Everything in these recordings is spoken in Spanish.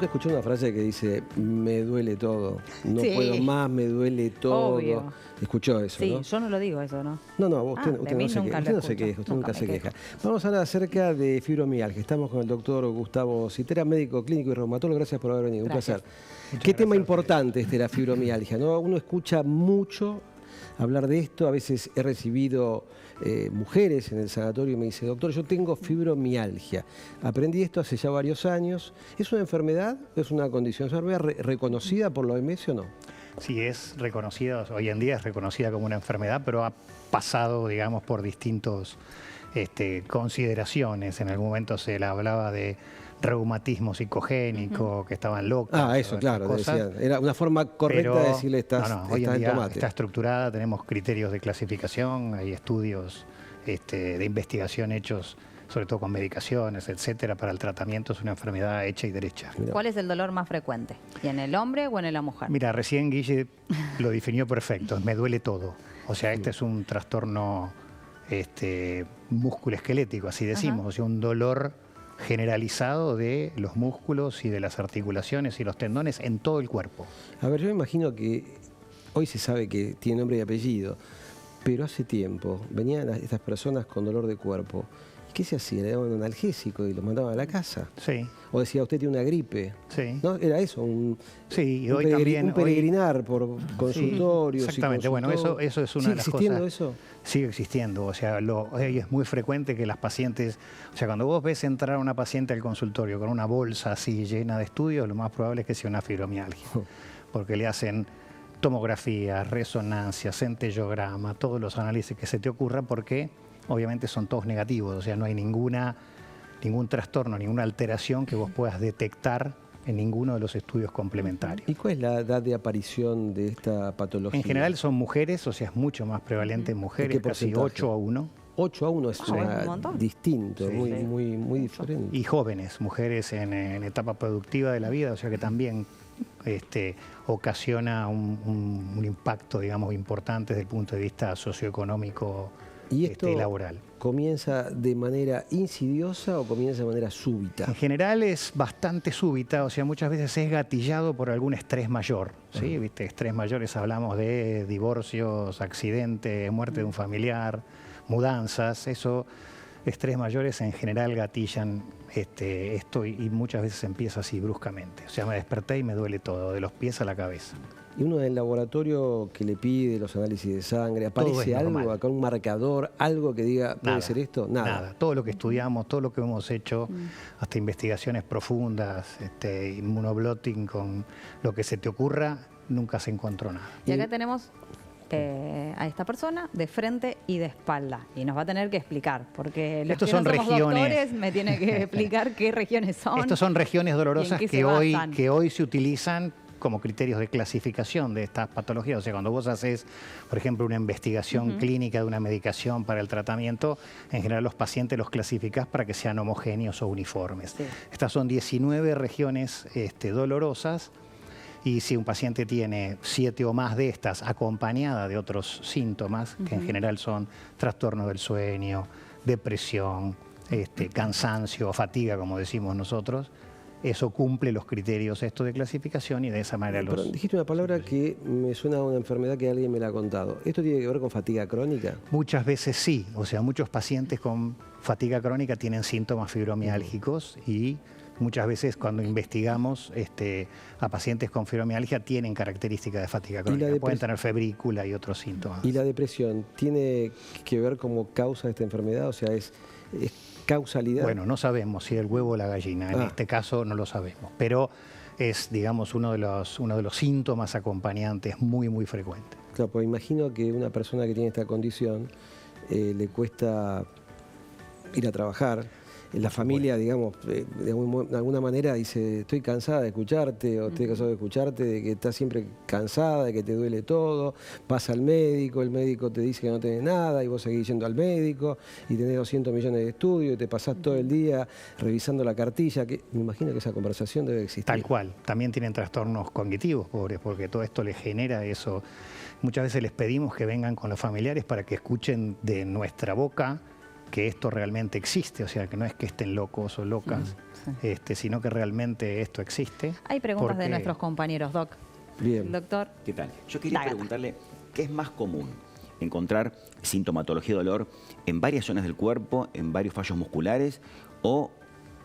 Nunca escuché una frase que dice, me duele todo, no Sí. puedo más, me duele todo. Obvio. Escuchó eso, Sí, ¿no? yo no lo digo eso, ¿no? No, usted, Ah, usted de mí no se nunca queja, lo usted no se escucho. queja, usted Nunca nunca me se quejo. queja. Vamos a hablar acerca de fibromialgia. Estamos con el doctor Gustavo Citera, médico clínico y reumatólogo. Gracias por haber venido, Gracias. un placer. Qué tema importante la fibromialgia, ¿no? Uno escucha mucho hablar de esto. A veces he recibido mujeres en el sanatorio y me dice, doctor, yo tengo fibromialgia. Aprendí esto hace ya varios años. ¿Es una enfermedad? ¿Es una condición? ¿Es una enfermedad reconocida por la OMS o no? Sí, es reconocida, hoy en día es reconocida como una enfermedad, pero ha pasado, digamos, por distintos consideraciones. En algún momento se le hablaba de reumatismo psicogénico, que estaban locos. Ah, eso, claro, decían. Era una forma correcta de decirle estás hoy en en día tomate. está estructurada, tenemos criterios de clasificación, hay estudios de investigación hechos sobre todo con medicaciones, etcétera, para el tratamiento. Es una enfermedad hecha y derecha. Mirá. ¿Cuál es el dolor más frecuente? ¿Y en el hombre o en la mujer? Mira, recién Guille lo definió perfecto, me duele todo. O sea, este es un trastorno musculoesquelético, así decimos, o sea, un dolor generalizado de los músculos y de las articulaciones y los tendones en todo el cuerpo. A ver, yo me imagino que hoy se sabe que tiene nombre y apellido, pero hace tiempo venían estas personas con dolor de cuerpo. ¿Y qué se hacía? Le daban un analgésico y los mandaban a la casa. Sí. O decía, usted tiene una gripe. Sí. ¿No? Era eso, sí, y hoy también, un peregrinar por consultorios. Sí, exactamente, bueno, eso es una de las cosas. ¿Sigue existiendo eso? Sigue existiendo, o sea, hoy es muy frecuente que las pacientes, o sea, cuando vos ves entrar a una paciente al consultorio con una bolsa así llena de estudios, lo más probable es que sea una fibromialgia, porque le hacen tomografía, resonancia, centellograma, todos los análisis que se te ocurran, porque obviamente son todos negativos, o sea, no hay ningún trastorno, ninguna alteración que vos puedas detectar en ninguno de los estudios complementarios. ¿Y cuál es la edad de aparición de esta patología? En general son mujeres, o sea, es mucho más prevalente en mujeres, casi 8-1. 8-1 es un montón. distinto, Sí. muy diferente. Y jóvenes, mujeres en etapa productiva de la vida, o sea que también ocasiona un impacto, digamos, importante desde el punto de vista socioeconómico ¿Y esto y laboral. comienza de manera insidiosa o comienza de manera súbita? En general es bastante súbita, o sea, muchas veces es gatillado por algún estrés mayor, ¿sí? ¿Viste? Estrés mayores, hablamos de divorcios, accidentes, muerte de un familiar, mudanzas, eso, estrés mayores en general gatillan esto y muchas veces empieza así bruscamente. O sea, me desperté y me duele todo, de los pies a la cabeza. Y uno del laboratorio que le pide los análisis de sangre, ¿aparece algo acá, un marcador, algo que diga, puede ser esto? Nada. Todo lo que estudiamos, todo lo que hemos hecho, hasta investigaciones profundas, inmunoblotting, con lo que se te ocurra, nunca se encontró nada. Y acá tenemos a esta persona de frente y de espalda. Y nos va a tener que explicar, porque los Estos que no son somos regiones. doctores me tiene que explicar qué regiones son. Estas son regiones dolorosas qué se que basan. hoy se utilizan como criterios de clasificación de estas patologías. O sea, cuando vos haces, por ejemplo, una investigación clínica de una medicación para el tratamiento, en general los pacientes los clasificás para que sean homogéneos o uniformes. Sí. Estas son 19 regiones dolorosas, y si un paciente tiene 7 o más de estas acompañada de otros síntomas, que en general son trastornos del sueño, depresión, cansancio, fatiga, como decimos nosotros, eso cumple los criterios de clasificación y de esa manera Pero dijiste una palabra que me suena a una enfermedad que alguien me la ha contado. ¿Esto tiene que ver con fatiga crónica? Muchas veces sí, o sea, muchos pacientes con fatiga crónica tienen síntomas fibromiálgicos y muchas veces cuando investigamos a pacientes con fibromialgia tienen características de fatiga crónica, pueden tener febrícula y otros síntomas. ¿Y la depresión tiene que ver como causa de esta enfermedad? O sea, ¿es causalidad? Bueno, no sabemos si el huevo o la gallina, en este caso no lo sabemos, pero es, digamos, uno de los síntomas acompañantes muy frecuentes. Claro, pues imagino que una persona que tiene esta condición le cuesta ir a trabajar. La familia, digamos, de alguna manera dice, estoy cansada de escucharte, o estoy cansado de escucharte, de que estás siempre cansada, de que te duele todo, vas al médico, el médico te dice que no tenés nada y vos seguís yendo al médico y tenés 200 millones de estudios y te pasás todo el día revisando la cartilla. Me imagino que esa conversación debe existir. Tal cual. También tienen trastornos cognitivos, pobres, porque todo esto les genera eso. Muchas veces les pedimos que vengan con los familiares para que escuchen de nuestra boca que esto realmente existe, o sea, que no es que estén locos o locas, sino que realmente esto existe. Hay preguntas de nuestros compañeros, Doc. Bien. Doctor. ¿Qué tal? Yo quería Dale. preguntarle, ¿qué es más común? ¿Encontrar sintomatología de dolor en varias zonas del cuerpo, en varios fallos musculares o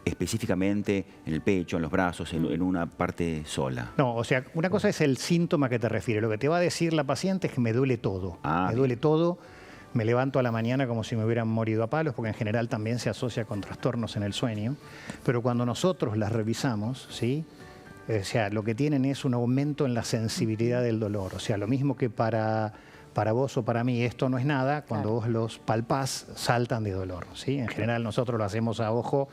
específicamente en el pecho, en los brazos, en una parte sola? No, o sea, una cosa es el síntoma que te refiere. Lo que te va a decir la paciente es que me duele todo. Me duele todo. Me levanto a la mañana como si me hubieran morido a palos, porque en general también se asocia con trastornos en el sueño. Pero cuando nosotros las revisamos, ¿sí? O sea, lo que tienen es un aumento en la sensibilidad del dolor. O sea, lo mismo que para vos o para mí esto no es nada, cuando vos los palpás saltan de dolor, ¿sí? En general nosotros lo hacemos a ojo,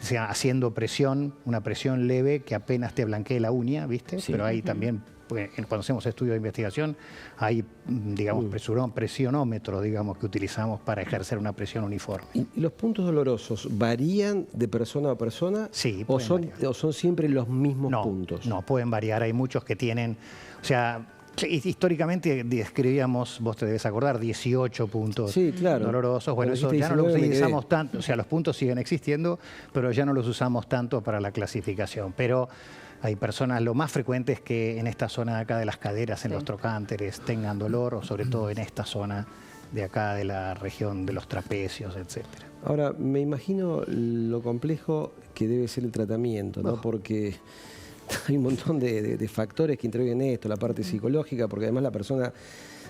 o sea, haciendo presión, una presión leve que apenas te blanquee la uña, ¿viste? Sí. Pero ahí también, pues, cuando hacemos estudios de investigación, hay, digamos, presionómetros, digamos, que utilizamos para ejercer una presión uniforme. ¿Y los puntos dolorosos varían de persona a persona? Sí, ¿O son siempre los mismos puntos? No, pueden variar. Hay muchos que tienen, o sea, históricamente describíamos, vos te debes acordar, 18 puntos dolorosos. Bueno, eso ya no lo utilizamos tanto, o sea, los puntos siguen existiendo, pero ya no los usamos tanto para la clasificación. Pero hay personas, lo más frecuente es que en esta zona de acá de las caderas, en los trocánteres, tengan dolor, o sobre todo en esta zona de acá de la región de los trapecios, etcétera. Ahora, me imagino lo complejo que debe ser el tratamiento, ¿no? Porque hay un montón de factores que intervienen en esto, la parte psicológica, porque además la persona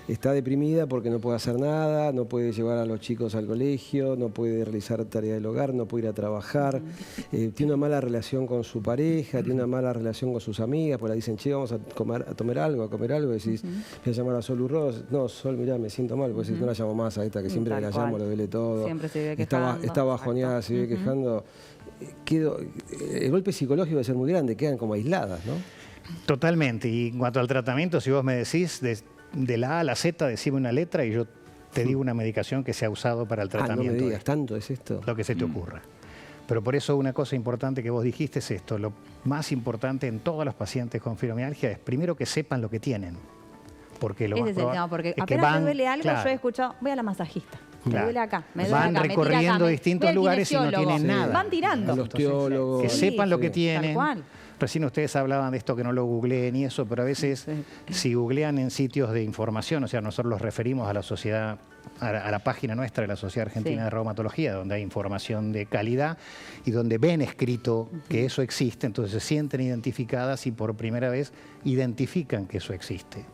está deprimida porque no puede hacer nada, no puede llevar a los chicos al colegio, no puede realizar tareas del hogar, no puede ir a trabajar, tiene una mala relación con su pareja, tiene una mala relación con sus amigas, porque le dicen, che, vamos a comer algo, y decís, voy a llamar a Sol Urroz, no, Sol, mirá, me siento mal, pues no la llamo más a esta, que siempre que la llamo le duele todo, siempre se vive quejando, está bajoneada, se vive quejando. El golpe psicológico debe ser muy grande, quedan como aisladas, ¿no? Totalmente, y en cuanto al tratamiento, si vos me decís de la A a la Z, decime una letra y yo te digo una medicación que se ha usado para el tratamiento. No me digas, ¿tanto es esto? Lo que se te ocurra. Pero por eso una cosa importante que vos dijiste es esto, lo más importante en todos los pacientes con fibromialgia es primero que sepan lo que tienen. Porque lo Ese es el tema, porque apenas me duele algo, yo he escuchado, voy a la masajista. Me duele acá, me duele van acá, recorriendo distintos lugares y no tienen nada. Van tirando. A los teólogos. Que sepan lo que tienen. Tal cual. Recién ustedes hablaban de esto que no lo googleen y eso, pero a veces si googlean en sitios de información, o sea, nosotros los referimos a la sociedad, a la página nuestra de la Sociedad Argentina de Reumatología, donde hay información de calidad y donde ven escrito que eso existe, entonces se sienten identificadas y por primera vez identifican que eso existe.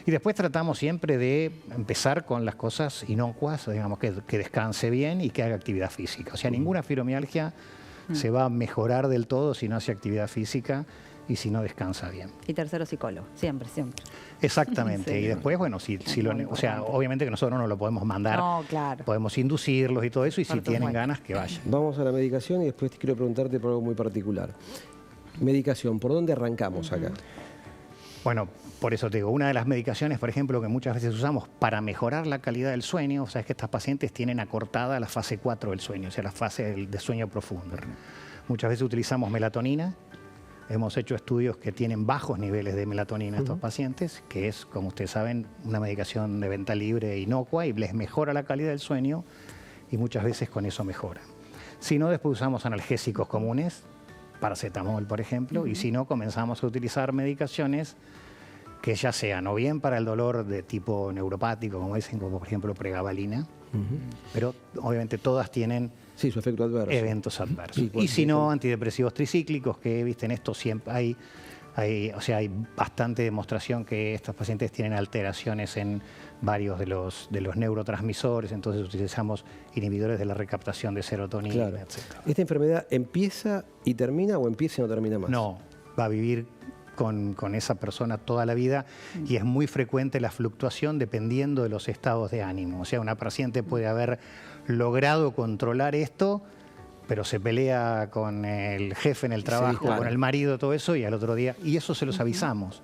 Y después tratamos siempre de empezar con las cosas inocuas, digamos, que descanse bien y que haga actividad física. O sea, ninguna fibromialgia se va a mejorar del todo si no hace actividad física y si no descansa bien. Y tercero, psicólogo, siempre. Exactamente. Sí. Y después, bueno, o sea, obviamente que nosotros no lo podemos mandar, podemos inducirlos y todo eso, y si tienen ganas, que vayan. Vamos a la medicación y después quiero preguntarte por algo muy particular. Medicación, ¿por dónde arrancamos acá? Bueno, por eso te digo, una de las medicaciones, por ejemplo, que muchas veces usamos para mejorar la calidad del sueño, o sea, es que estas pacientes tienen acortada la fase 4 del sueño, o sea, la fase de sueño profundo. Muchas veces utilizamos melatonina, hemos hecho estudios que tienen bajos niveles de melatonina en estos pacientes, que es, como ustedes saben, una medicación de venta libre e inocua y les mejora la calidad del sueño y muchas veces con eso mejora. Si no, después usamos analgésicos comunes, paracetamol, por ejemplo, y si no, comenzamos a utilizar medicaciones que ya sean o bien para el dolor de tipo neuropático, como dicen, como por ejemplo pregabalina, pero obviamente todas tienen su efecto adverso. Eventos adversos. Y si no, antidepresivos tricíclicos, que viste en esto siempre hay bastante demostración que estos pacientes tienen alteraciones en varios de los neurotransmisores, entonces utilizamos inhibidores de la recaptación de serotonina, etc. ¿Esta enfermedad empieza y termina o empieza y no termina más? No, va a vivir con esa persona toda la vida y es muy frecuente la fluctuación dependiendo de los estados de ánimo. O sea, una paciente puede haber logrado controlar esto, pero se pelea con el jefe en el trabajo, con el marido, todo eso, y al otro día, y eso se los avisamos.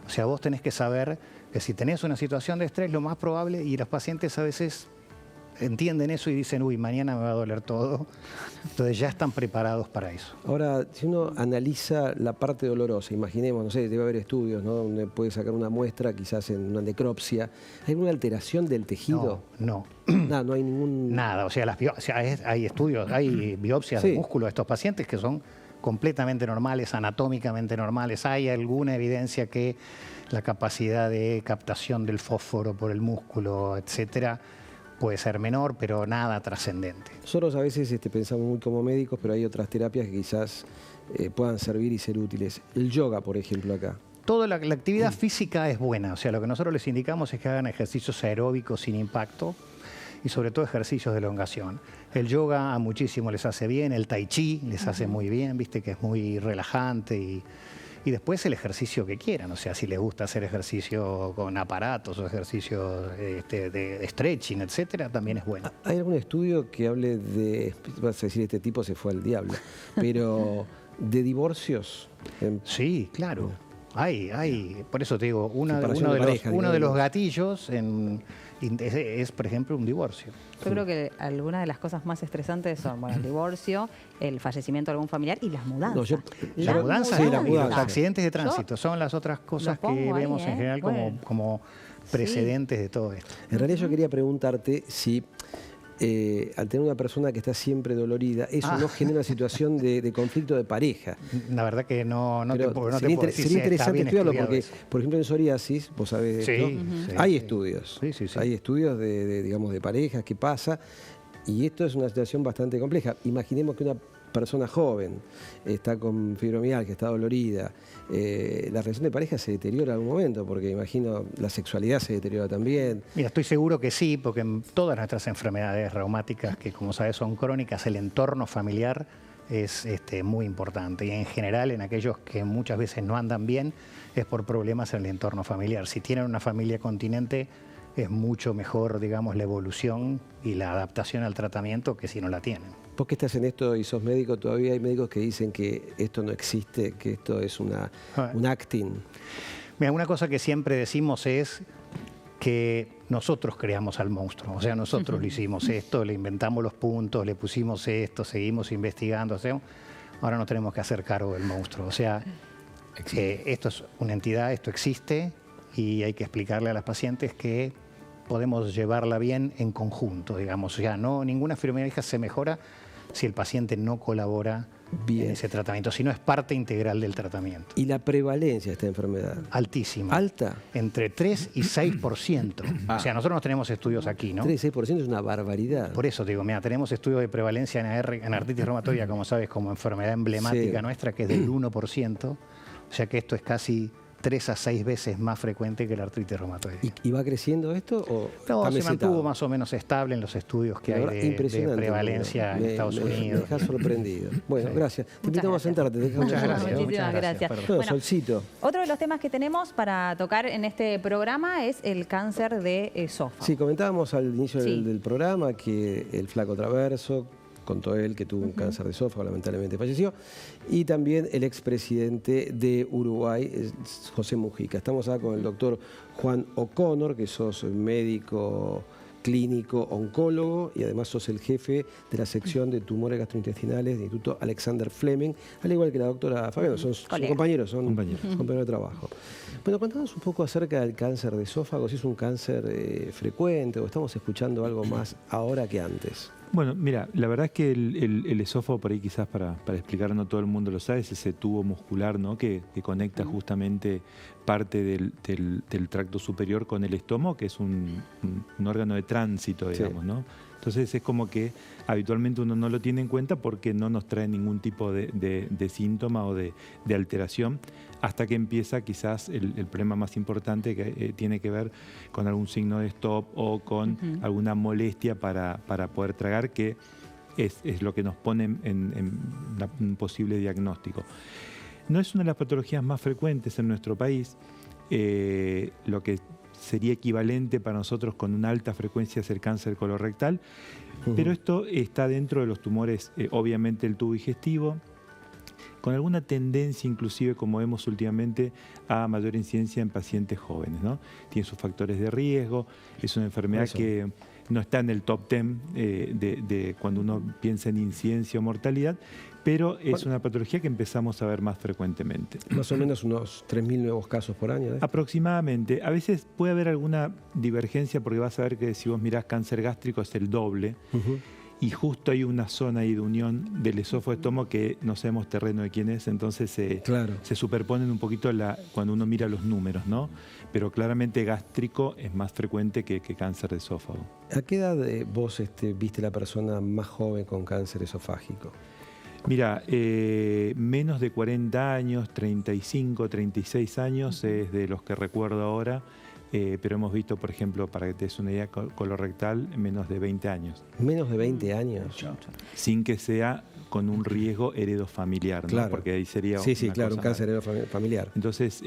O sea, vos tenés que saber que si tenés una situación de estrés, lo más probable, y los pacientes a veces entienden eso y dicen, uy, mañana me va a doler todo. Entonces ya están preparados para eso. Ahora, si uno analiza la parte dolorosa, imaginemos, no sé, debe haber estudios, ¿no?, donde puede sacar una muestra, quizás en una necropsia. ¿Hay alguna alteración del tejido? No. Nada, no hay ningún... Nada, o sea, hay estudios, hay biopsias de músculo de estos pacientes que son completamente normales, anatómicamente normales. Hay alguna evidencia que la capacidad de captación del fósforo por el músculo, etcétera, puede ser menor, pero nada trascendente. Nosotros a veces pensamos muy como médicos, pero hay otras terapias que quizás puedan servir y ser útiles. El yoga, por ejemplo, acá. Toda la actividad física es buena, o sea, lo que nosotros les indicamos es que hagan ejercicios aeróbicos sin impacto y sobre todo ejercicios de elongación. El yoga a muchísimos les hace bien, el tai chi les hace muy bien, viste que es muy relajante y después el ejercicio que quieran, o sea, si les gusta hacer ejercicio con aparatos o ejercicio de stretching, etcétera, también es bueno. ¿Hay algún estudio que hable de, vas a decir, este tipo se fue al diablo, pero de divorcios? Sí, claro. Hay, por eso te digo, uno Separación de los gatillos es, por ejemplo, un divorcio. Yo creo que algunas de las cosas más estresantes son, bueno, el divorcio, el fallecimiento de algún familiar y las mudanzas. No, La mudanza y los mudanza. accidentes de tránsito son las otras cosas que vemos en general como precedentes de todo esto. En realidad yo quería preguntarte si al tener una persona que está siempre dolorida, eso no genera una situación de conflicto de pareja. La verdad que no te puedo decir sería si interesante está bien estudiarlo porque, eso. por ejemplo, en psoriasis, vos sabés de esto, hay estudios. Sí. Hay estudios digamos, de parejas, qué pasa, y esto es una situación bastante compleja. Imaginemos que una persona joven está con fibromialgia, está dolorida, la relación de pareja se deteriora en algún momento, porque imagino la sexualidad se deteriora también. Mira, estoy seguro que sí, porque en todas nuestras enfermedades reumáticas, que como sabes son crónicas, el entorno familiar es muy importante. Y en general, en aquellos que muchas veces no andan bien, es por problemas en el entorno familiar. Si tienen una familia continente, es mucho mejor, digamos, la evolución y la adaptación al tratamiento que si no la tienen. Vos que estás en esto y sos médico, todavía hay médicos que dicen que esto no existe, que esto es un acting. Mira, una cosa que siempre decimos es que nosotros creamos al monstruo, o sea, nosotros lo hicimos esto, le inventamos los puntos, le pusimos esto, seguimos investigando, ahora no tenemos que hacer cargo del monstruo, o sea, esto es una entidad, esto existe y hay que explicarle a las pacientes que podemos llevarla bien en conjunto, digamos, o sea, ninguna fibromialgia se mejora si el paciente no colabora en ese tratamiento, si no es parte integral del tratamiento. ¿Y la prevalencia de esta enfermedad? Altísima. ¿Alta? Entre 3 y 6%. O sea, nosotros no tenemos estudios aquí, ¿no? 3 y 6% es una barbaridad. Por eso digo, mira, tenemos estudios de prevalencia en artritis reumatoidea, como sabes, como enfermedad emblemática nuestra, que es del 1%. O sea que esto es casi 3 a 6 veces más frecuente que la artritis reumatoide. ¿Y va creciendo esto? ¿O no, se mesetado? mantuvo más o menos estable en los estudios que hay de prevalencia en Estados Unidos. Me dejas sorprendido. Bueno, gracias. Te invitamos a sentarte. Muchas gracias. Muchísimas gracias. Bueno, Solcito. Otro de los temas que tenemos para tocar en este programa es el cáncer de esófago. Sí, comentábamos al inicio del programa que el Flaco Traverso, contó él que tuvo un cáncer de esófago, lamentablemente falleció, y también el expresidente de Uruguay, José Mujica. Estamos acá con el doctor Juan O'Connor, que sos médico clínico, oncólogo, y además sos el jefe de la sección de tumores gastrointestinales del Instituto Alexander Fleming, al igual que la doctora Fabiana, son compañeros, compañeros de trabajo. Bueno, contanos un poco acerca del cáncer de esófago, si es un cáncer frecuente o estamos escuchando algo más ahora que antes. Bueno, mira, la verdad es que el esófago, por ahí quizás para explicar, no todo el mundo lo sabe, es ese tubo muscular, ¿no?, que conecta justamente parte del tracto superior con el estómago, que es un órgano de tránsito, digamos, ¿no? Entonces es como que habitualmente uno no lo tiene en cuenta porque no nos trae ningún tipo de síntoma o de alteración, hasta que empieza quizás el problema más importante, que tiene que ver con algún signo de stop o con alguna molestia para poder tragar, que es lo que nos pone en un posible diagnóstico. No es una de las patologías más frecuentes en nuestro país. Lo que sería equivalente para nosotros con una alta frecuencia es el cáncer colorectal, pero esto está dentro de los tumores, obviamente el tubo digestivo, con alguna tendencia inclusive, como vemos últimamente, a mayor incidencia en pacientes jóvenes, ¿no? Tiene sus factores de riesgo, es una enfermedad que no está en el top 10 de cuando uno piensa en incidencia o mortalidad, pero es una patología que empezamos a ver más frecuentemente. Más o menos unos 3.000 nuevos casos por año. Aproximadamente. A veces puede haber alguna divergencia porque vas a ver que si vos mirás cáncer gástrico es el doble. Y justo hay una zona ahí de unión del esófago-estómago que no sabemos terreno de quién es, entonces se superponen un poquito cuando uno mira los números, ¿no? Pero claramente gástrico es más frecuente que cáncer de esófago. ¿A qué edad vos viste la persona más joven con cáncer esofágico? Mira, menos de 40 años, 35, 36 años es de los que recuerdo ahora. Pero hemos visto, por ejemplo, para que te des una idea, colorectal, menos de 20 años. ¿Menos de 20 años? Sin que sea con un riesgo heredofamiliar, ¿no? Claro. Porque ahí sería un cáncer heredofamiliar. Entonces,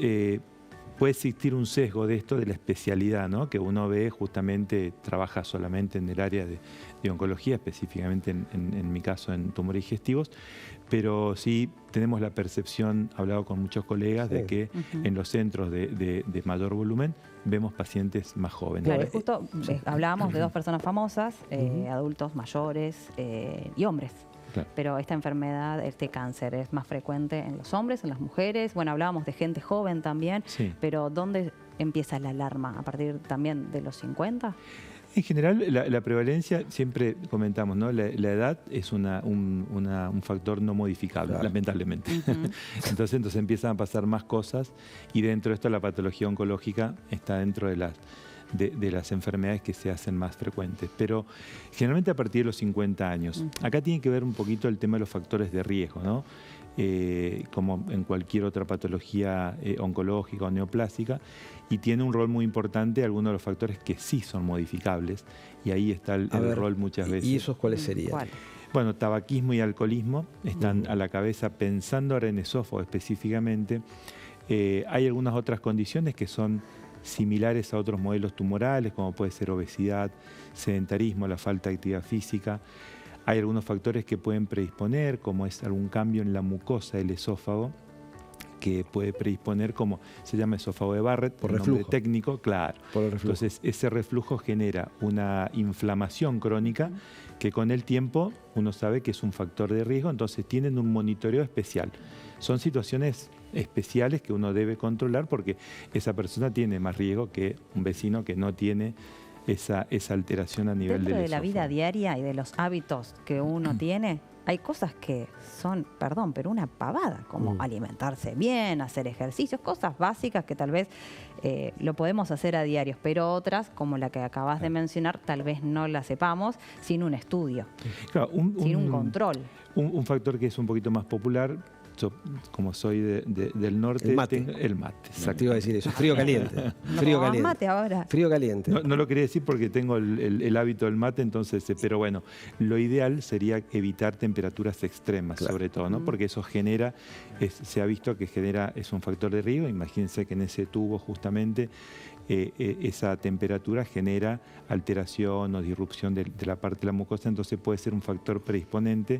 puede existir un sesgo de esto, de la especialidad, ¿no? Que uno ve justamente, trabaja solamente en el área de oncología, específicamente en mi caso en tumores digestivos, pero sí tenemos la percepción, he hablado con muchos colegas, de que en los centros de mayor volumen vemos pacientes más jóvenes. Claro, justo hablábamos de dos personas famosas, adultos mayores y hombres. Claro. Pero esta enfermedad, este cáncer, es más frecuente en los hombres, en las mujeres. Bueno, hablábamos de gente joven también, pero ¿dónde empieza la alarma? ¿A partir también de los 50? En general, la prevalencia, siempre comentamos, ¿no? La edad es un factor no modificable, lamentablemente. Entonces empiezan a pasar más cosas y dentro de esto la patología oncológica está dentro de las enfermedades que se hacen más frecuentes, pero generalmente a partir de los 50 años. Acá tiene que ver un poquito el tema de los factores de riesgo, ¿no? Como en cualquier otra patología oncológica o neoplásica, y tiene un rol muy importante algunos de los factores que sí son modificables, y ahí está el rol muchas veces. ¿Y esos cuáles serían? ¿Cuál? Bueno, tabaquismo y alcoholismo están a la cabeza, pensando ahora en esófago específicamente. Hay algunas otras condiciones que son similares a otros modelos tumorales, como puede ser obesidad, sedentarismo, la falta de actividad física. Hay algunos factores que pueden predisponer, como es algún cambio en la mucosa del esófago, que puede predisponer, como se llama esófago de Barrett, por nombre técnico, claro. Por el reflujo. Entonces, ese reflujo genera una inflamación crónica que con el tiempo uno sabe que es un factor de riesgo, entonces tienen un monitoreo especial. Son situaciones especiales que uno debe controlar porque esa persona tiene más riesgo que un vecino que no tiene esa alteración a nivel del esófago. Dentro de la vida diaria y de los hábitos que uno tiene, hay cosas que son, perdón, pero una pavada, como alimentarse bien, hacer ejercicios, cosas básicas que tal vez lo podemos hacer a diario, pero otras, como la que acabas de mencionar, tal vez no las sepamos sin un estudio, claro, sin un control. Un factor que es un poquito más popular, yo, como soy del norte, el mate. El mate, exacto. Te iba a decir eso, frío caliente. Frío caliente. Mate ahora. Frío caliente. No lo quería decir porque tengo el hábito del mate, entonces, pero bueno, lo ideal sería evitar temperaturas extremas, sobre todo, ¿no? Porque eso genera, se ha visto que es un factor de riesgo. Imagínense que en ese tubo justamente esa temperatura genera alteración o disrupción de la parte de la mucosa, entonces puede ser un factor predisponente.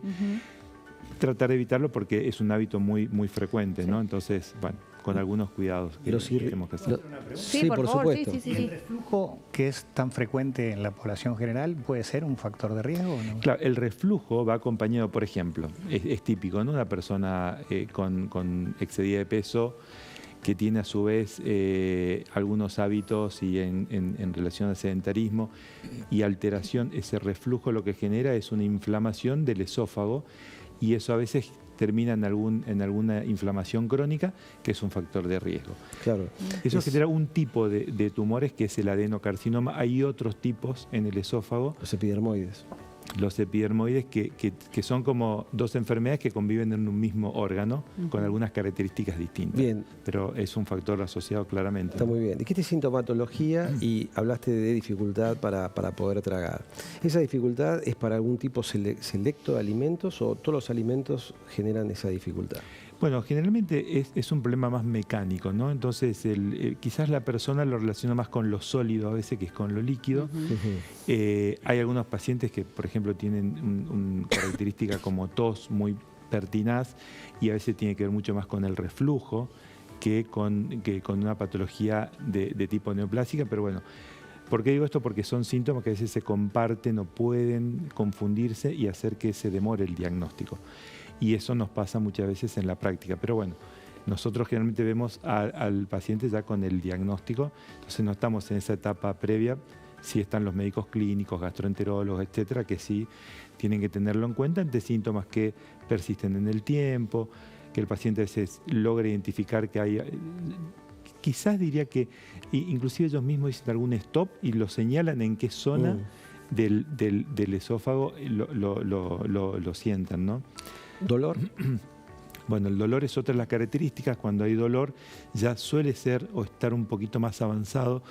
Tratar de evitarlo porque es un hábito muy, muy frecuente, ¿no? Entonces, bueno, con algunos cuidados que tenemos que hacer. Sí, por favor, supuesto. Sí. ¿El reflujo, que es tan frecuente en la población general, puede ser un factor de riesgo o no? Claro, el reflujo va acompañado, por ejemplo, es típico, ¿no? Una persona con excedida de peso que tiene a su vez algunos hábitos y en relación al sedentarismo y alteración, ese reflujo lo que genera es una inflamación del esófago y eso a veces termina en alguna inflamación crónica, que es un factor de riesgo. Claro. Eso genera un tipo de tumores que es el adenocarcinoma. Hay otros tipos en el esófago. Los epidermoides. Los epidermoides que son como dos enfermedades que conviven en un mismo órgano con algunas características distintas. Bien. Pero es un factor asociado claramente. Está muy bien. Dijiste sintomatología y hablaste de dificultad para poder tragar. ¿Esa dificultad es para algún tipo selecto de alimentos o todos los alimentos generan esa dificultad? Bueno, generalmente es un problema más mecánico, ¿no? Entonces, quizás la persona lo relaciona más con lo sólido a veces que es con lo líquido. Hay algunos pacientes que, por ejemplo, tienen una característica como tos muy pertinaz y a veces tiene que ver mucho más con el reflujo que con una patología de tipo neoplásica, pero bueno, ¿Por qué digo esto? Porque son síntomas que a veces se comparten o pueden confundirse y hacer que se demore el diagnóstico. Y eso nos pasa muchas veces en la práctica. Pero bueno, nosotros generalmente vemos al paciente ya con el diagnóstico, entonces no estamos en esa etapa previa. Sí están los médicos clínicos, gastroenterólogos, etcétera, que sí tienen que tenerlo en cuenta ante síntomas que persisten en el tiempo, que el paciente a veces logra identificar que hay... Quizás diría que inclusive ellos mismos dicen algún stop y lo señalan en qué zona del esófago lo sientan, ¿no? ¿Dolor? Bueno, el dolor es otra de las características. Cuando hay dolor ya suele ser o estar un poquito más avanzado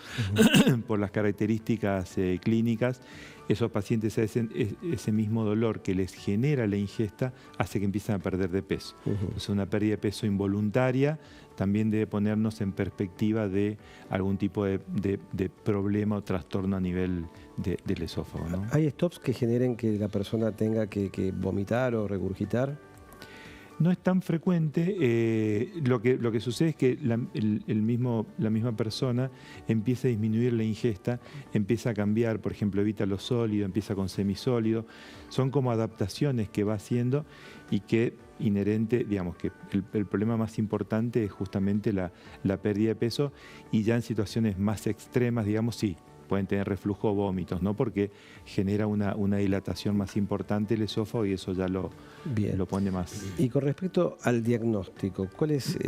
por las características clínicas. Esos pacientes, ese mismo dolor que les genera la ingesta hace que empiecen a perder de peso. Entonces, una pérdida de peso involuntaria también debe ponernos en perspectiva de algún tipo de problema o trastorno a nivel del esófago, ¿no? ¿Hay stops que generen que la persona tenga que vomitar o regurgitar? No es tan frecuente. Lo que sucede es que la misma persona empieza a disminuir la ingesta, empieza a cambiar, por ejemplo, evita lo sólido, empieza con semisólido. Son como adaptaciones que va haciendo y que inherente, digamos que el problema más importante es justamente la pérdida de peso, y ya en situaciones más extremas, digamos, sí, pueden tener reflujo o vómitos, ¿no? Porque genera una dilatación más importante el esófago y eso ya lo pone más. Y con respecto al diagnóstico, ¿cuál es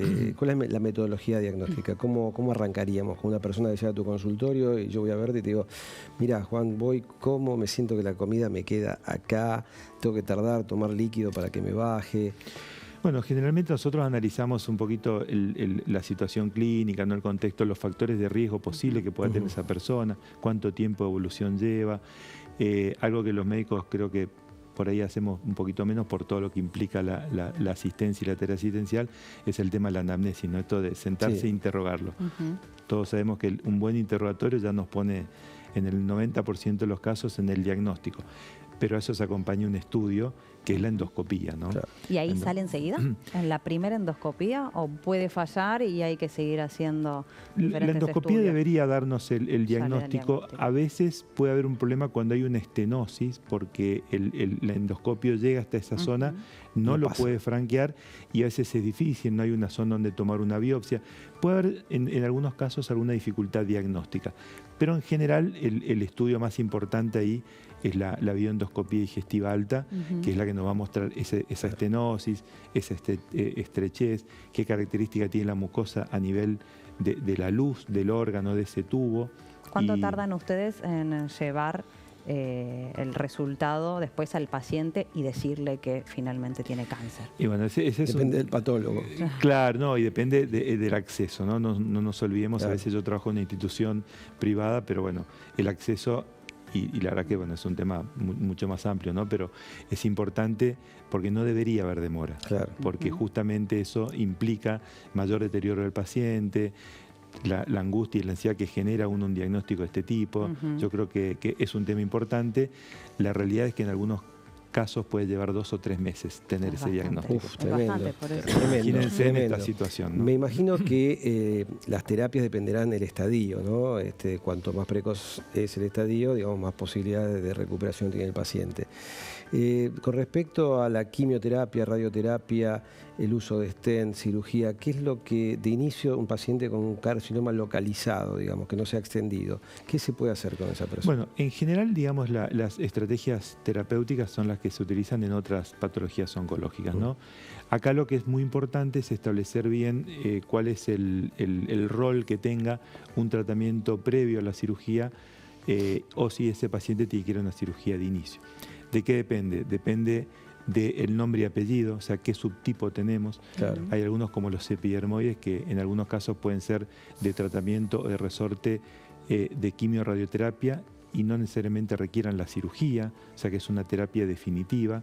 la metodología diagnóstica? ¿Cómo arrancaríamos con una persona que llega a tu consultorio y yo voy a verte y te digo, mira, Juan, como me siento que la comida me queda acá, tengo que tomar líquido para que me baje? Bueno, generalmente nosotros analizamos un poquito la situación clínica, ¿no? El contexto, los factores de riesgo posible que pueda tener esa persona, cuánto tiempo de evolución lleva. Algo que los médicos creo que por ahí hacemos un poquito menos por todo lo que implica la asistencia y la terapia asistencial, es el tema de la anamnesis, ¿no? Esto de sentarse e interrogarlo. Todos sabemos que un buen interrogatorio ya nos pone en el 90% de los casos en el diagnóstico. Pero a eso se acompaña un estudio que es la endoscopía, ¿no? Claro. ¿Y ahí sale enseguida? ¿En la primera endoscopía? ¿O puede fallar y hay que seguir haciendo diferentes La endoscopía estudios? debería darnos el diagnóstico. A veces puede haber un problema cuando hay una estenosis, porque la endoscopio llega hasta esa zona, no lo puede franquear y a veces es difícil, no hay una zona donde tomar una biopsia. Puede haber en algunos casos alguna dificultad diagnóstica, pero en general el estudio más importante ahí es la videoendoscopía digestiva alta, que es la que nos va a mostrar esa estenosis, esa estrechez, qué característica tiene la mucosa a nivel de la luz del órgano, de ese tubo. ¿Cuánto tardan ustedes en llevar el resultado después al paciente y decirle que finalmente tiene cáncer? Y bueno, depende del patólogo. Claro, no, y depende del acceso, ¿no? No nos olvidemos, claro. A veces yo trabajo en una institución privada, pero bueno, el acceso... Y la verdad que bueno, es un tema mucho más amplio, ¿no? Pero es importante porque no debería haber demora. Claro. Porque justamente eso implica mayor deterioro del paciente, la angustia y la ansiedad que genera un diagnóstico de este tipo. Yo creo que es un tema importante. La realidad es que en algunos casos puede llevar 2 o 3 meses tener ese diagnóstico. Tremendo. Imagínense en esta situación, ¿no? Me imagino que las terapias dependerán del estadio, ¿no? Cuanto más precoz es el estadio, digamos, más posibilidades de recuperación tiene el paciente. Con respecto a la quimioterapia, radioterapia, el uso de stent, cirugía, ¿qué es lo que de inicio un paciente con un carcinoma localizado, digamos, que no se ha extendido, qué se puede hacer con esa persona? Bueno, en general, digamos, las estrategias terapéuticas son las que se utilizan en otras patologías oncológicas, ¿no? Acá lo que es muy importante es establecer bien cuál es el rol que tenga un tratamiento previo a la cirugía o si ese paciente tiene que ir a una cirugía de inicio. ¿De qué depende? Depende del nombre y apellido, o sea, qué subtipo tenemos. Claro. Hay algunos como los epidermoides que en algunos casos pueden ser de tratamiento o de resorte de quimio-radioterapia y no necesariamente requieran la cirugía, o sea que es una terapia definitiva,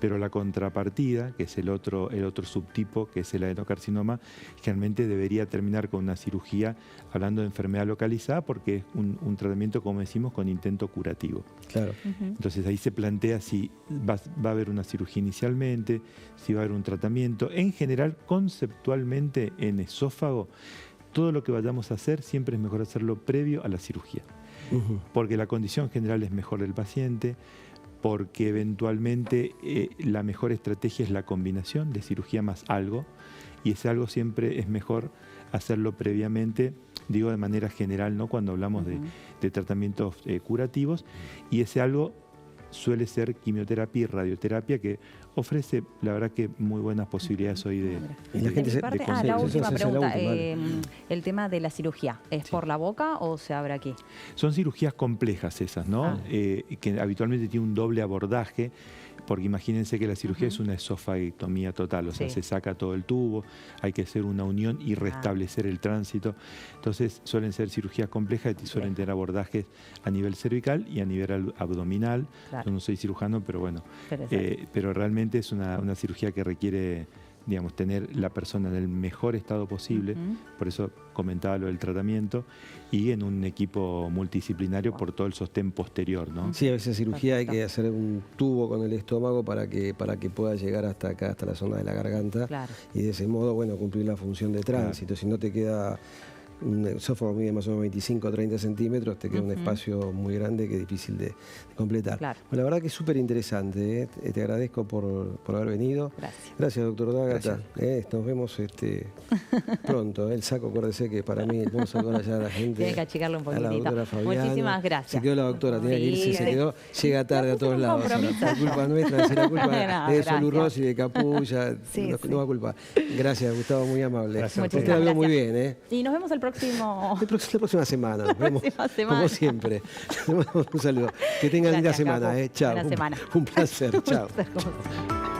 pero la contrapartida, que es el otro subtipo, que es el adenocarcinoma, generalmente debería terminar con una cirugía, hablando de enfermedad localizada, porque es un tratamiento, como decimos, con intento curativo. Claro. Entonces ahí se plantea si va a haber una cirugía inicialmente, si va a haber un tratamiento. En general, conceptualmente, en esófago, todo lo que vayamos a hacer siempre es mejor hacerlo previo a la cirugía. porque la condición general es mejor del paciente, porque eventualmente la mejor estrategia es la combinación de cirugía más algo, y ese algo siempre es mejor hacerlo previamente, digo de manera general, ¿no? Cuando hablamos de tratamientos curativos, y ese algo suele ser quimioterapia y radioterapia, que ofrece, la verdad, que muy buenas posibilidades hoy de Y la gente se- Parte- conseguir. la Esa última es la pregunta. última, vale. El tema de la cirugía, ¿es por la boca o se abre aquí? Son cirugías complejas esas, ¿no? Que habitualmente tienen un doble abordaje, porque imagínense que la cirugía es una esofagectomía total, o sea, Sí. se saca todo el tubo, hay que hacer una unión y restablecer el tránsito. Entonces, suelen ser cirugías complejas y suelen tener abordajes a nivel cervical y a nivel abdominal. Claro. Yo no soy cirujano, pero bueno, Interesante. pero realmente es una cirugía que requiere, digamos, tener la persona en el mejor estado posible, por eso comentaba lo del tratamiento, y en un equipo multidisciplinario por todo el sostén posterior, ¿no? Sí, a veces cirugía hay Perfecto. que hacer un tubo con el estómago para que pueda llegar hasta acá, hasta la zona de la garganta. Claro. Y de ese modo, bueno, cumplir la función de tránsito. Si no te queda, un esófago mide más o menos 25 o 30 centímetros, te queda un espacio muy grande que es difícil de completar. Claro. Bueno, la verdad que es súper interesante, ¿eh? Te agradezco por haber venido. Gracias. Gracias, doctor D'Agata. Nos vemos pronto. El saco, acuérdese que para mí, vamos a saludar allá a la gente. Tiene que achicarlo un A la poquitito. doctora Fabiana. Muchísimas gracias. Se quedó la doctora, tenía que irse, Sí, se sí. quedó. Llega tarde a todos un lados. compromiso. La culpa nuestra, es la culpa No, de gracias. Solu Rossi, de Capulla. Sí, no, sí. no va culpa. Gracias, Gustavo, muy amable. Gracias a Usted ustedes. habló muy Gracias. bien, ¿eh? Y nos vemos el próximo. La próxima semana, nos vemos, próxima semana. como siempre. Le mandamos un saludo. Que tengan linda Gracias, semana, Capu. Chao. Buena semana. Un placer, chao. Un placer, como siempre.